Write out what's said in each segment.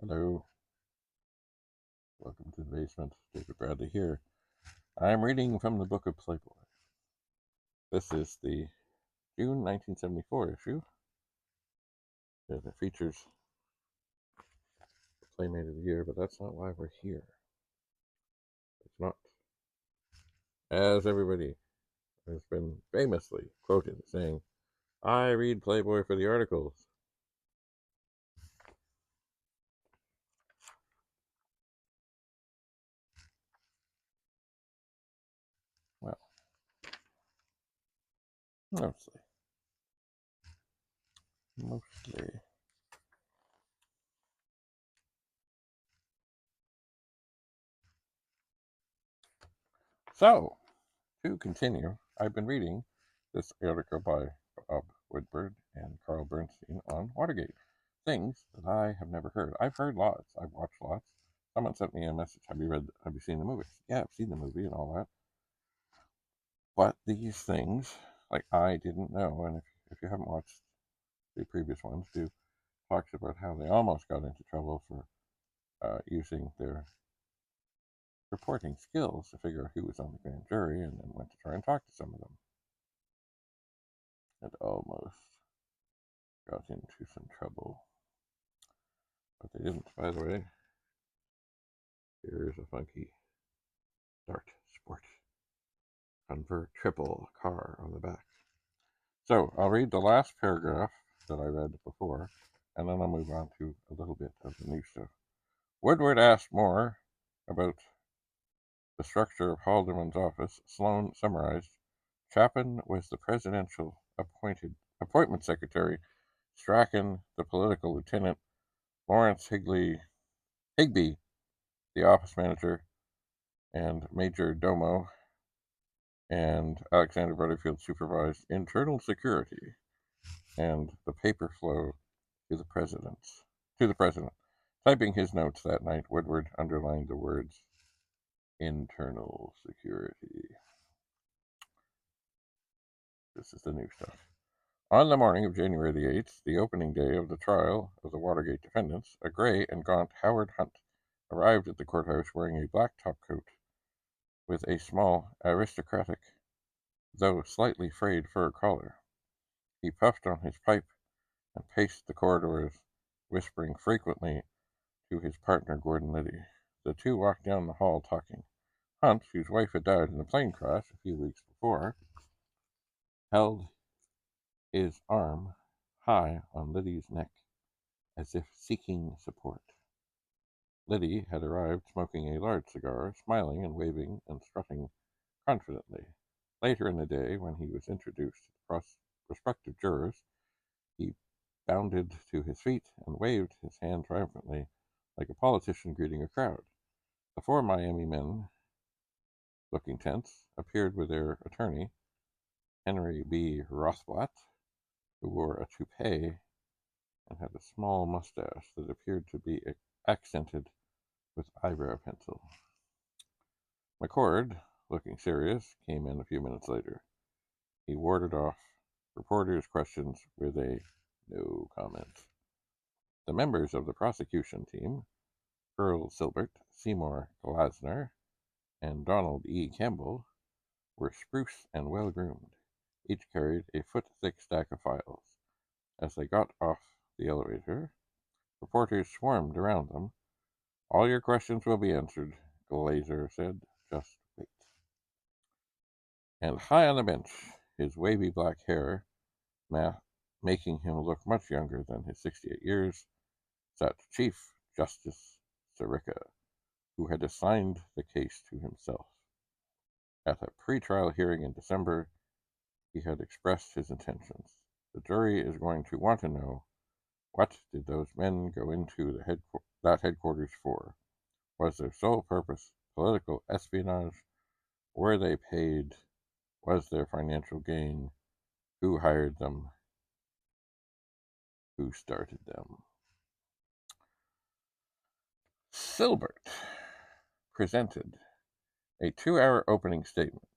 Hello, welcome to the basement. David Bradley here. I'm reading from the book of Playboy. This is the June 1974 issue that features the Playmate of the Year, but that's not why we're here. It's not. As everybody has been famously quoted saying, I read Playboy for the articles. Well, mostly. So, to continue, I've been reading this article by Woodward and Bernstein on Watergate. Things that I have never heard. I've heard lots. I've watched lots. Someone sent me a message. Have you seen the movie? Yeah, I've seen the movie and all that. But these things, like I didn't know, and if you haven't watched the previous ones, talks about how they almost got into trouble for using their reporting skills to figure out who was on the grand jury, and then went to try and talk to some of them. And almost got into some trouble. But they didn't, by the way. Here's a funky Dart Sport Convert triple car on the back. So I'll read the last paragraph that I read before, and then I'll move on to a little bit of the new stuff. Woodward asked more about the structure of Haldeman's office. Sloan summarized. Chapin was the presidential appointment secretary, Strachan the political lieutenant, Lawrence Higby the office manager and major domo, and Alexander Butterfield supervised internal security and the paper flow to the president. Typing his notes that night, Woodward underlined the words internal security. This is the new stuff. On the morning of January the 8th, the opening day of the trial of the Watergate defendants, a gray and gaunt Howard Hunt arrived at the courthouse wearing a black topcoat with a small, aristocratic, though slightly frayed fur collar. He puffed on his pipe and paced the corridors, whispering frequently to his partner Gordon Liddy. The two walked down the hall talking. Hunt, whose wife had died in a plane crash a few weeks before, held his arm high on Liddy's neck, as if seeking support. Liddy had arrived smoking a large cigar, smiling and waving and strutting confidently. Later in the day, when he was introduced to prospective jurors, he bounded to his feet and waved his hand triumphantly, like a politician greeting a crowd. The four Miami men, looking tense, appeared with their attorney, Henry B. Rothblatt, who wore a toupee and had a small mustache that appeared to be accented with eyebrow pencil. McCord, looking serious, came in a few minutes later. He warded off reporters' questions with a no comment. The members of the prosecution team, Earl Silbert, Seymour Glasner, and Donald E. Campbell, were spruce and well-groomed. Each carried a foot-thick stack of files. As they got off the elevator, reporters swarmed around them. All your questions will be answered, Glazer said. Just wait. And high on the bench, his wavy black hair making him look much younger than his 68 years, sat Chief Justice Sirica, who had assigned the case to himself. At a pre-trial hearing in December, he had expressed his intentions. The jury is going to want to know, what did those men go into that headquarters for? Was their sole purpose political espionage? Were they paid? Was there financial gain? Who hired them? Who started them? Silbert presented a 2-hour opening statement.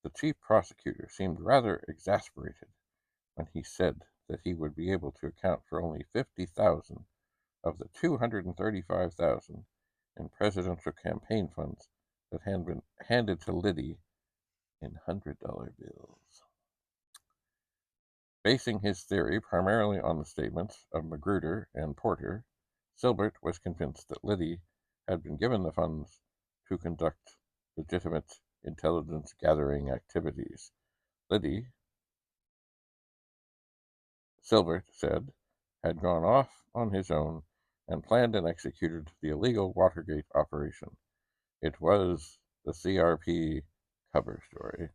The chief prosecutor seemed rather exasperated when he said that he would be able to account for only $50,000 of the $235,000 in presidential campaign funds that had been handed to Liddy in $100 bills. Basing his theory primarily on the statements of Magruder and Porter, Silbert was convinced that Liddy had been given the funds to conduct legitimate intelligence gathering activities. Liddy, Silbert said, had gone off on his own and planned and executed the illegal Watergate operation. It was the CRP cover story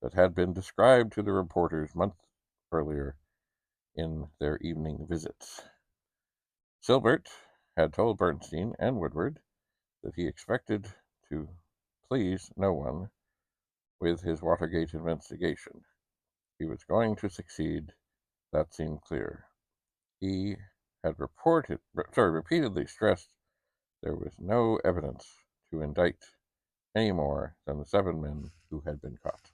that had been described to the reporters months earlier in their evening visits. Silbert had told Bernstein and Woodward that he expected to please no one with his Watergate investigation. He was going to succeed. That seemed clear. He had repeatedly stressed there was no evidence to indict any more than the 7 men who had been caught.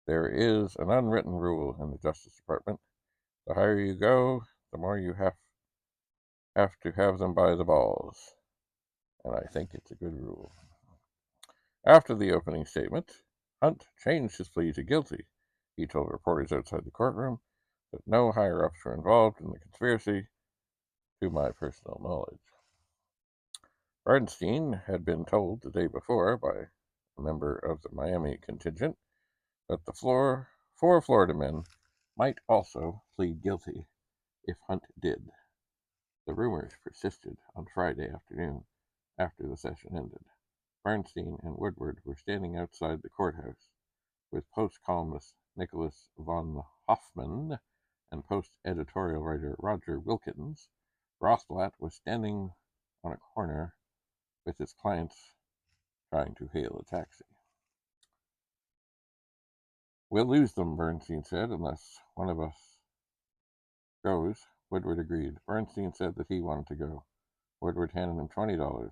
There is an unwritten rule in the Justice Department. The higher you go, the more you have to have them by the balls. And I think it's a good rule. After the opening statement, Hunt changed his plea to guilty. He told reporters outside the courtroom that no higher-ups were involved in the conspiracy, to my personal knowledge. Bernstein had been told the day before by a member of the Miami contingent that the 4 Florida men might also plead guilty if Hunt did. The rumors persisted on Friday afternoon after the session ended. Bernstein and Woodward were standing outside the courthouse with Post-columnist Nicholas von Hoffman and Post-editorial writer Roger Wilkins. Rothblatt was standing on a corner with his clients trying to hail a taxi. We'll lose them, Bernstein said, unless one of us goes. Woodward agreed. Bernstein said that he wanted to go. Woodward handed him $20.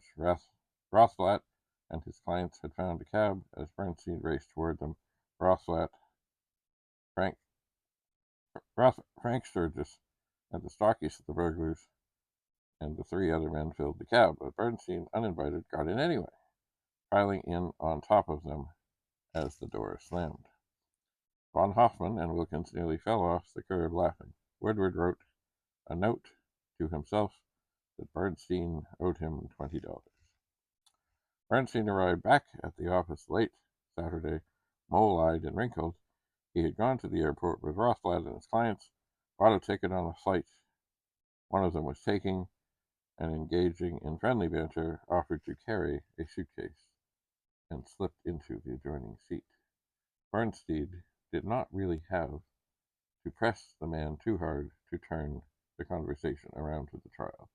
Rothblatt and his clients had found a cab as Bernstein raced toward them. Rothblatt, Frank Sturgis, and the stockiest of the burglars and the 3 other men filled the cab, but Bernstein, uninvited, got in anyway, piling in on top of them as the door slammed. Von Hoffman and Wilkins nearly fell off the curb laughing. Woodward wrote a note to himself that Bernstein owed him $20. Bernstein arrived back at the office late Saturday, mole-eyed and wrinkled. He had gone to the airport with Rothblatt and his clients, bought a ticket on a flight one of them was taking, and engaging in friendly banter, offered to carry a suitcase and slipped into the adjoining seat. Bernstein did not really have to press the man too hard to turn the conversation around to the trial.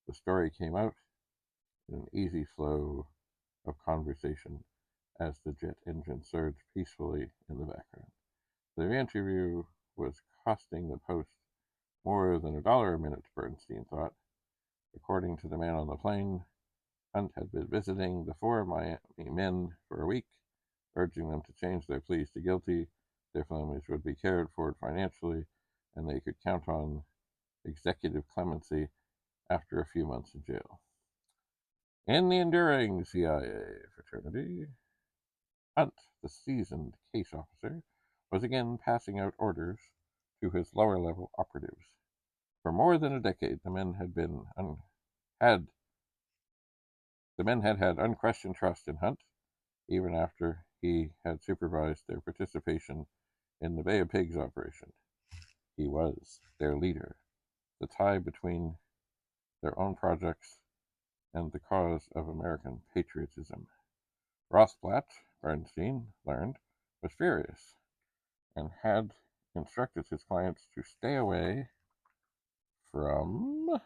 The story came out in an easy flow of conversation as the jet engine surged peacefully in the background. The interview was costing the Post more than $1 a minute, Bernstein thought. According to the man on the plane, Hunt had been visiting the 4 Miami men for a week, urging them to change their pleas to guilty. Their families would be cared for financially, and they could count on executive clemency after a few months in jail. In the enduring CIA fraternity, Hunt, the seasoned case officer, was again passing out orders to his lower-level operatives. For more than a decade, the men had had unquestioned trust in Hunt, even after he had supervised their participation in the Bay of Pigs operation. He was their leader, the tie between their own projects and the cause of American patriotism. Rothblatt, Bernstein learned, was furious and had instructed his clients to stay away from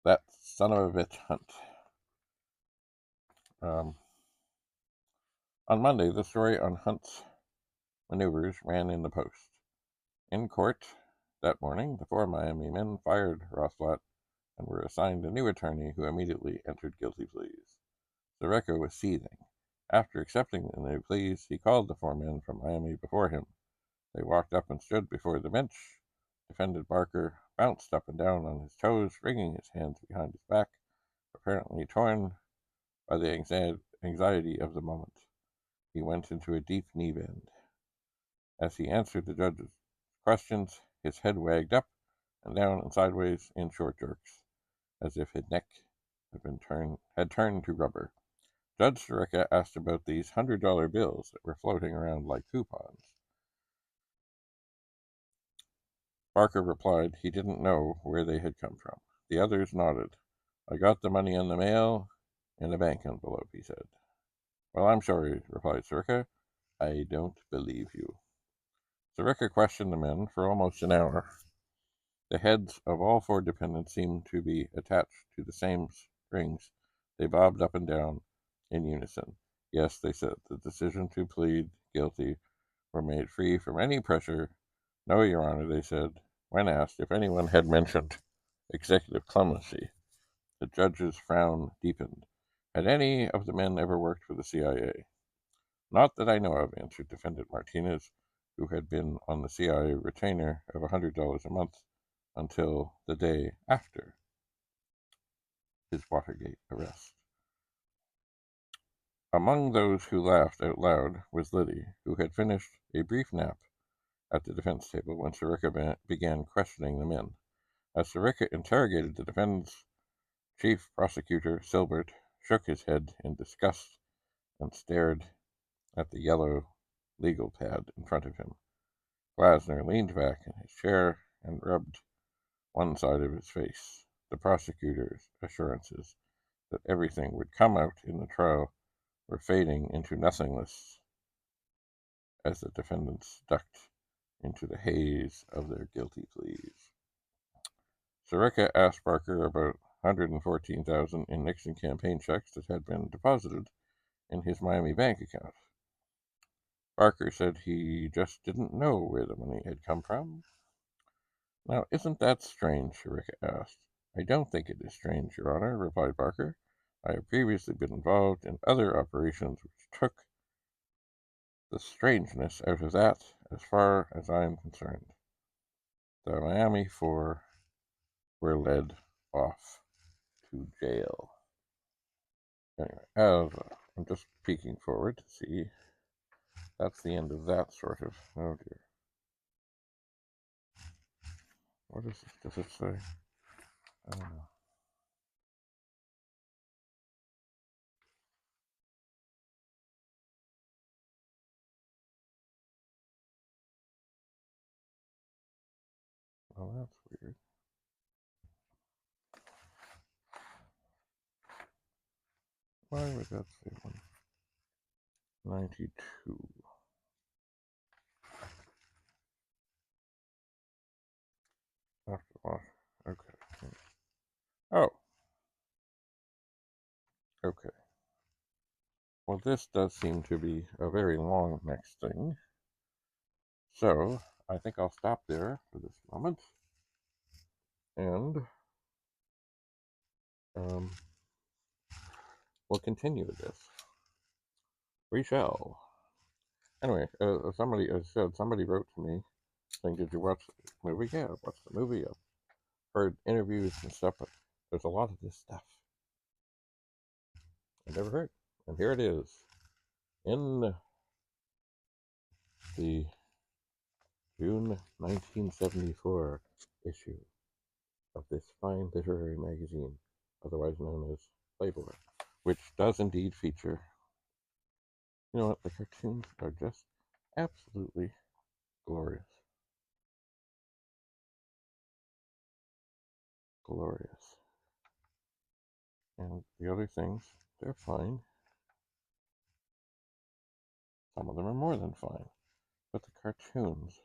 that son of a bitch Hunt. On Monday, the story on Hunt's maneuvers ran in the Post. In court that morning, the 4 Miami men fired Rothblatt and were assigned a new attorney who immediately entered guilty pleas. Zareko was seething. After accepting the new pleas, he called the 4 men from Miami before him. They walked up and stood before the bench. Defendant Barker bounced up and down on his toes, wringing his hands behind his back, apparently torn by the anxiety of the moment. He went into a deep knee bend. As he answered the judge's questions, his head wagged up and down and sideways in short jerks, as if his neck had turned to rubber. Judge Sirica asked about these $100 bills that were floating around like coupons. Barker replied he didn't know where they had come from. The others nodded. I got the money in the mail in a bank envelope, he said. Well, I'm sorry, replied Sirica. I don't believe you. Sirica questioned the men for almost an hour. The heads of all four defendants seemed to be attached to the same strings. They bobbed up and down in unison. Yes, they said, the decision to plead guilty were made free from any pressure. No, Your Honor, they said, when asked if anyone had mentioned executive clemency. The judge's frown deepened. Had any of the men ever worked for the CIA? Not that I know of, answered Defendant Martinez, who had been on the CIA retainer of $100 a month until the day after his Watergate arrest. Among those who laughed out loud was Liddy, who had finished a brief nap at the defense table when Sirica began questioning the men. As Sirica interrogated the defendants, Chief Prosecutor Silbert shook his head in disgust and stared at the yellow legal pad in front of him. Glasner leaned back in his chair and rubbed one side of his face. The prosecutor's assurances that everything would come out in the trial were fading into nothingness as the defendants ducked into the haze of their guilty pleas. Sirica asked Barker about $114,000 in Nixon campaign checks that had been deposited in his Miami bank account. Barker said he just didn't know where the money had come from. Now, isn't that strange? Sirica asked. I don't think it is strange, Your Honor, replied Barker. I have previously been involved in other operations which took the strangeness out of that as far as I am concerned. The Miami Four were led off to jail. Anyway, I'm just peeking forward to see. That's the end of that sort of. Oh dear. What is this? Does it say? I don't know. Oh, that's weird. Why would that say 192? After wash. Okay. Oh. Okay. Well, this does seem to be a very long next thing. So, I think I'll stop there for this moment. And we'll continue with this. We shall. Anyway, somebody wrote to me saying, did you watch the movie? Yeah, I watched the movie. I've heard interviews and stuff, but there's a lot of this stuff I never heard. And here it is in the June 1974 issue of this fine literary magazine, otherwise known as Playboy, which does indeed feature, you know what, the cartoons are just absolutely glorious. Glorious. And the other things, they're fine. Some of them are more than fine. But the cartoons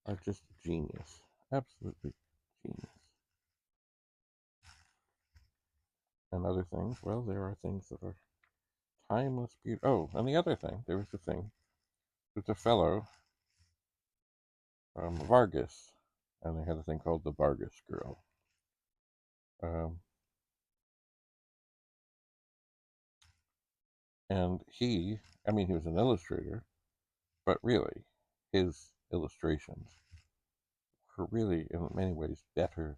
are just genius. Absolutely genius. And other things, well, there are things that are timeless beauty. Oh, and the other thing, there was the thing. There's a fellow, Vargas, and they had a thing called the Vargas Girl. And he was an illustrator, but really, his illustrations were really, in many ways, better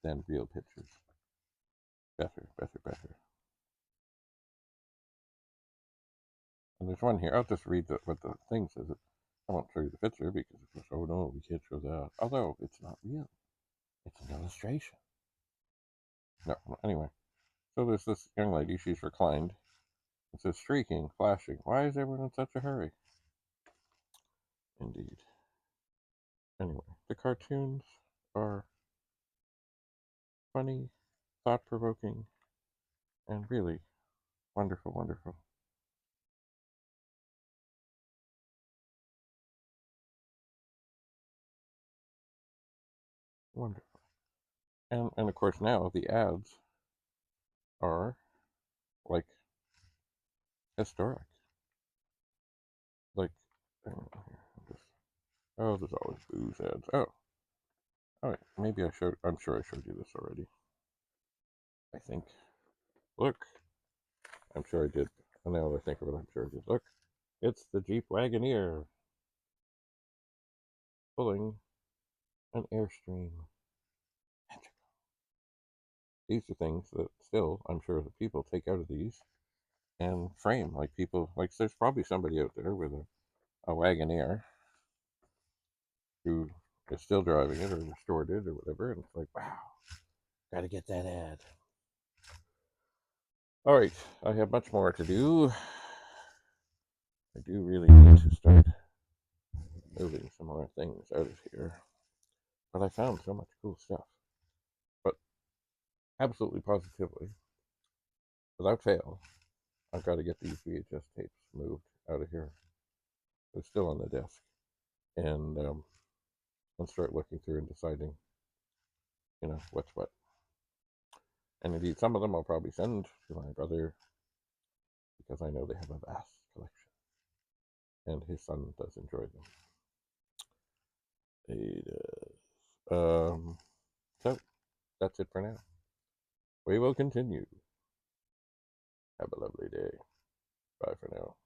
than real pictures. Better. And there's one here. I'll just read what the thing says. I won't show you the picture because, of course, oh no, we can't show that. Although it's not real. It's an illustration. No, anyway. So there's this young lady. She's reclined. It says streaking, flashing. Why is everyone in such a hurry? Indeed. Anyway, the cartoons are funny, thought-provoking, and really wonderful. And of course now the ads are like historic. Like, oh, there's always booze ads. Oh, all right. Maybe I showed. I'm sure I showed you this already. I think. Look, I'm sure I did. And now that I think of it, I'm sure I did. Look, it's the Jeep Wagoneer pulling an Airstream. These are things that still, I'm sure, the people take out of these and frame. Like people, like there's probably somebody out there with a Wagoneer who is still driving it or restored it or whatever, and it's like, wow, gotta get that ad. All right, I have much more to do. I do really need to start moving some more things out of here. But I found so much cool stuff. But absolutely positively, without fail, I've got to get these VHS tapes moved out of here. They're still on the desk. And start looking through and deciding, what's what. And indeed, some of them I'll probably send to my brother because I know they have a vast collection. And his son does enjoy them. He does. So, that's it for now. We will continue. Have a lovely day. Bye for now.